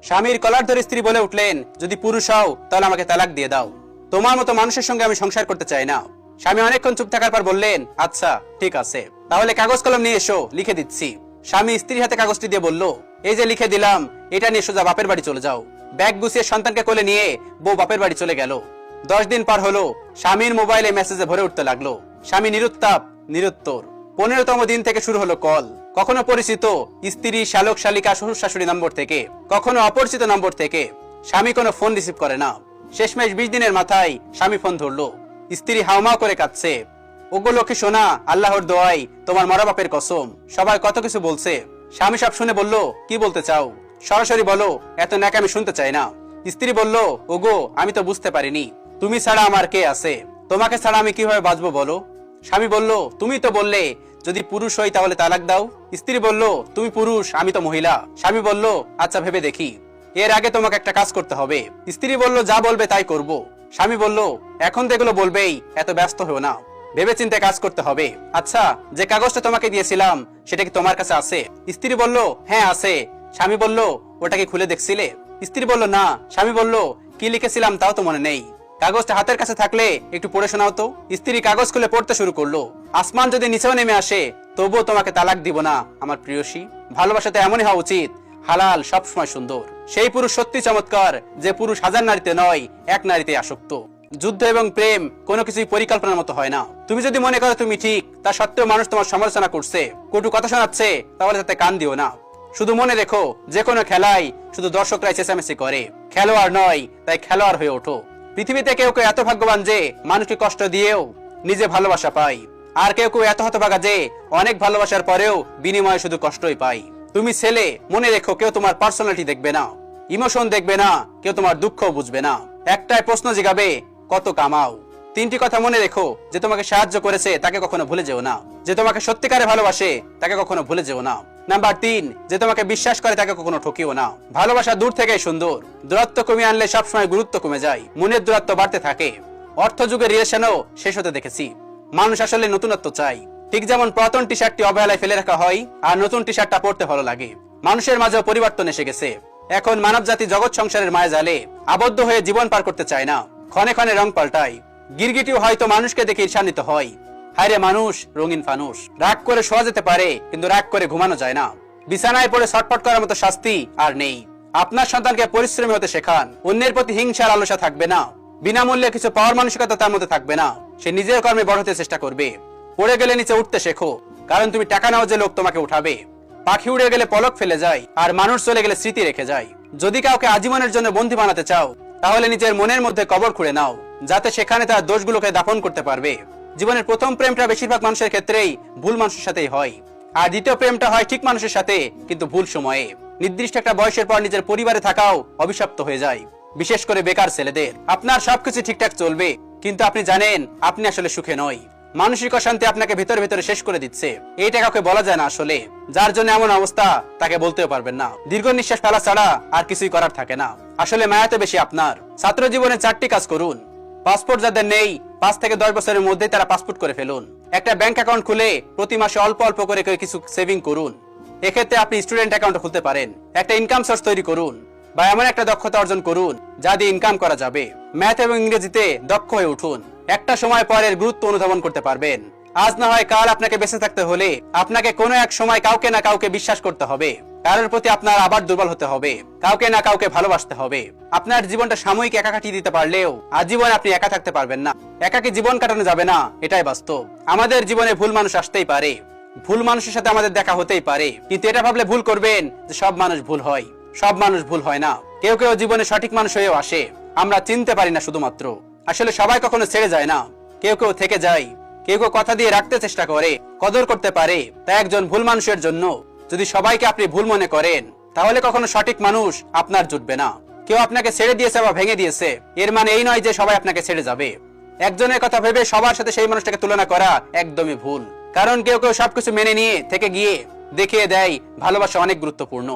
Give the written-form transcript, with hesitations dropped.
স্বামীর কলার ধরে স্ত্রী বলে উঠলেন, যদি পুরুষ হও তাহলে আমাকে তালাক দিয়ে দাও, তোমার মতো মানুষের সঙ্গে আমি সংসার করতে চাই না। স্বামী অনেকক্ষণ চুপ থাকার পর বললেন, আচ্ছা ঠিক আছে, তাহলে কাগজ কলম নিয়ে এসো, লিখে দিচ্ছি। স্বামী স্ত্রীর হাতে কাগজটি দিয়ে বলল, এই যে লিখে দিলাম, এটা নিয়ে সোজা বাপের বাড়ি চলে যাও। ব্যাগ গুছিয়ে সন্তানকে কোলে নিয়ে বউ বাপের বাড়ি চলে গেল। 10 দিন পার হলো, স্বামীর মোবাইলে মেসেজে ভরে উঠতে লাগলো। স্বামী নিরুত্তাপ নিরুত্তর। 15তম দিন থেকে শুরু হলো কল, কখনো পরিচিত স্ত্রী, শালক শালিকা, শ্বশুর শাশুড়ি নম্বর থেকে, কখনো অপরিচিত নম্বর থেকে। স্বামী কোনো ফোন রিসিভ করে না। শেষমেশ 20 দিনের মাথায় স্বামী ফোন ধরলো। স্ত্রী হাউমাউ করে কাঁদছে, ওগো লক্ষ্মী সোনা, আল্লাহর দোয়াই, তোমার মরা বাপের কসম, সবাই কত কিছু বলছে। স্বামী সব শুনে বলল, কি বলতে চাও, সরাসরি বলো, এত ন্যাক আমি শুনতে চাই না। স্ত্রী বলল, ওগো আমি তো বুঝতে পারিনি, তুমি ছাড়া আমার কে আছে, তোমাকে ছাড়া আমি কিভাবে বাঁচবো বলো। স্বামী বলল, তুমি তো বললে যদি পুরুষ হই তাহলে তালাক দাও। স্ত্রী বলল, তুমি পুরুষ, আমি তো মহিলা। স্বামী বলল, আচ্ছা ভেবে দেখি, এর আগে তোমাকে একটা কাজ করতে হবে। স্ত্রী বলল, যা বলবে তাই করব। স্বামী বলল, এখন তো এগুলো বলবেই, এত ব্যস্ত হও না, ভেবে চিন্তে কাজ করতে হবে। আচ্ছা, যে কাগজটা তোমাকে দিয়েছিলাম সেটা কি তোমার কাছে আছে? স্ত্রী বলল, হ্যাঁ আছে। স্বামী বলল, ওটা কি খুলে দেখছিলে? স্ত্রী বলল, না। স্বামী বলল, কি লিখেছিলাম তাও তো মনে নেই, কাগজটা হাতের কাছে থাকলে একটু পড়ে শোনাও তো। স্ত্রী কাগজ খুলে পড়তে শুরু করলো, আসমান যদি নিচেও নেমে আসে তবুও তোমাকে তালাক দিব না আমার প্রিয়সী। ভালোবাসাতে এমনই হওয়া উচিত, হালাল সবসময় সুন্দর। সেই পুরুষ সত্যি চমৎকার, যে পুরুষ 1000 নারীতে নয়, এক নারীতে আসক্ত। যুদ্ধ এবং প্রেম কোনো কিছুই পরিকল্পনার মতো হয় না। তুমি যদি মনে করো তুমি ঠিক, তা সত্ত্বেও মানুষ তোমার সমালোচনা করছে, কটু কথা শোনাচ্ছে, তাহলে তাতে কান দিও না। শুধু মনে রেখো, যে কোনো খেলায় শুধু দর্শকরাই চেঁচামেচি করে, খেলোয়াড় নয়, তাই খেলোয়াড় হয়ে ওঠো। পৃথিবীতে কেউ কেউ এত ভাগ্যবান যে মানুষকে কষ্ট দিয়েও নিজে ভালোবাসা পায়, আর কেউ কেউ এত হতভাগা যে অনেক ভালোবাসার পরেও বিনিময়ে শুধু কষ্টই পায়। তুমি ছেলে, মনে রেখো, কেউ তোমার পার্সোনালিটি দেখবে না, ইমোশন দেখবে না, কেউ তোমার দুঃখ বুঝবে না। একটাই প্রশ্ন জিগাবে, কত কামাও। 3টি কথা মনে রেখো, যে তোমাকে সাহায্য করেছে তাকে কখনো ভুলে যেও না, যে তোমাকে সত্যিকারে ভালোবাসে তাকে কখনো ভুলে যেও না। নাম্বার 3, যে তোমাকে বিশ্বাস করে তাকে কখনো ঠকিও না। ভালোবাসা দূর থেকেই সুন্দর, দূরত্ব কমিয়ে আনলে সবসময় গুরুত্ব কমে যায়, মনের দূরত্ব বাড়তে থাকে। অর্থ যুগের রিলেশনও শেষ হতে দেখেছি। মানুষ আসলে নতুনত্ব চাই, ঠিক যেমন পুরাতন টি শার্টটি অবহেলায় ফেলে রাখা হয় আর নতুন টি শার্টটা পরতে ভালো লাগে। মানুষের মাঝেও পরিবর্তন এসে গেছে। এখন মানব জাতি জগৎ সংসারের মায়া জালে আবদ্ধ হয়ে জীবন পার করতে চায় না, ক্ষণে ক্ষণে রং পাল্টায়। গিরগিটিও হয়তো মানুষকে দেখে ঈর্ষান্বিত হয়। হায়রে মানুষ রঙিন ফানুষ, রাগ করে শোয়া যেতে পারে কিন্তু রাগ করে ঘুমানো যায় না। বিছানায় পড়ে ছটফট করার মতো শাস্তি আর নেই। আপনার সন্তানকে পরিশ্রমী হতে শেখান, অন্যের প্রতি হিংসার আলোচনা থাকবে না, বিনামূল্যে কিছু পাওয়ার মানসিকতা তার মধ্যে থাকবে না। সে নিজের কর্মে বড় হতে চেষ্টা করবে। পড়ে গেলে নিচে উঠতে শেখো, কারণ তুমি টাকা নাও যে লোক তোমাকে উঠাবে। পাখি উড়ে গেলে পলক ফেলে যায়, আর মানুষ চলে গেলে স্মৃতি রেখে যায়। যদি কাউকে আজীবনের জন্য বন্দী বানাতে চাও, তাহলে নিজের মনের মধ্যে কবর খুঁড়ে নাও, যাতে সেখানে তার দোষগুলোকে দাফন করতে পারবে। জীবনের প্রথম প্রেমটা বেশিরভাগ মানুষের ক্ষেত্রেই ভুল মানুষের সাথেই হয়, আর দ্বিতীয় প্রেমটা হয় ঠিক মানুষের সাথে কিন্তু ভুল সময়ে। নির্দিষ্ট একটা বয়সের পর নিজের পরিবারে থাকাও অভিশপ্ত হয়ে যায়, বিশেষ করে বেকার ছেলেদের। আপনার সবকিছু ঠিকঠাক চলবে, কিন্তু আপনি জানেন আপনি আসলে সুখে নয়। মানসিক অশান্তি আপনাকে ভিতরে ভিতরে শেষ করে দিচ্ছে। এইটা কাউকে বলা যায় না আসলে, যার জন্য এমন অবস্থা তাকে বলতেও পারবেন না। দীর্ঘ নিঃশ্বাস ফেলা ছাড়া আর কিছুই করার থাকে না। আসলে মায়াতে বেশি আপনার। ছাত্র জীবনে 4টি কাজ করুন। পাসপোর্ট যাদের নেই, 5 থেকে 10 বছরের মধ্যে তারা পাসপোর্ট করে ফেলুন। একটা ব্যাংক অ্যাকাউন্ট খুলে প্রতি মাসে অল্প অল্প করে কিছু সেভিং করুন। এক্ষেত্রে আপনি স্টুডেন্ট অ্যাকাউন্ট খুলতে পারেন। একটা ইনকাম সোর্স তৈরি করুন, বা এমন একটা দক্ষতা অর্জন করুন যা দিয়ে ইনকাম করা যাবে। ম্যাথ এবং ইংরেজিতে দক্ষ হয়ে উঠুন। একটা সময় পরের গুরুত্ব অনুধাবন করতে পারবেন। আজ না হয় কাল আপনাকে বেঁচে থাকতে হলে আপনাকে কোনো এক সময় কাউকে না কাউকে বিশ্বাস করতে হবে, কারোর প্রতি আপনার আবার দুর্বল হতে হবে, কাউকে না কাউকে ভালোবাসতে হবে। আপনার জীবনটা সাময়িক একা কাটিয়ে দিতে পারলেও আজীবন আপনি একা থাকতে পারবেন না। একাকী জীবন কাটানো যাবে না, এটাই বাস্তব। আমাদের জীবনে ভুল মানুষ আসতেই পারে, ভুল মানুষের সাথে আমাদের দেখা হতেই পারে, কিন্তু এটা ভাবলে ভুল করবেন যে সব মানুষ ভুল হয়। সব মানুষ ভুল হয় না। কেউ কেউ জীবনে সঠিক মানুষ হয়েও আসে, আমরা চিনতে পারি না শুধুমাত্র। আসলে সবাই কখনো ছেড়ে যায় না, কেউ কেউ থেকে যায়, কেউ কেউ কথা দিয়ে রাখতে চেষ্টা করে, কদর করতে পারে। তাই একজন ভুল মানুষের জন্য যদি সবাইকে আপনি ভুল মনে করেন, তাহলে কখনো সঠিক মানুষ আপনার জুটবে না। কেউ আপনাকে ছেড়ে দিয়েছে বা ভেঙে দিয়েছে, এর মানে এই নয় যে সবাই আপনাকে ছেড়ে যাবে। একজনের কথা ভেবে সবার সাথে সেই মানুষটাকে তুলনা করা একদমই ভুল, কারণ কেউ কেউ সবকিছু মেনে নিয়ে থেকে গিয়ে দেখিয়ে দেয় ভালোবাসা অনেক গুরুত্বপূর্ণ।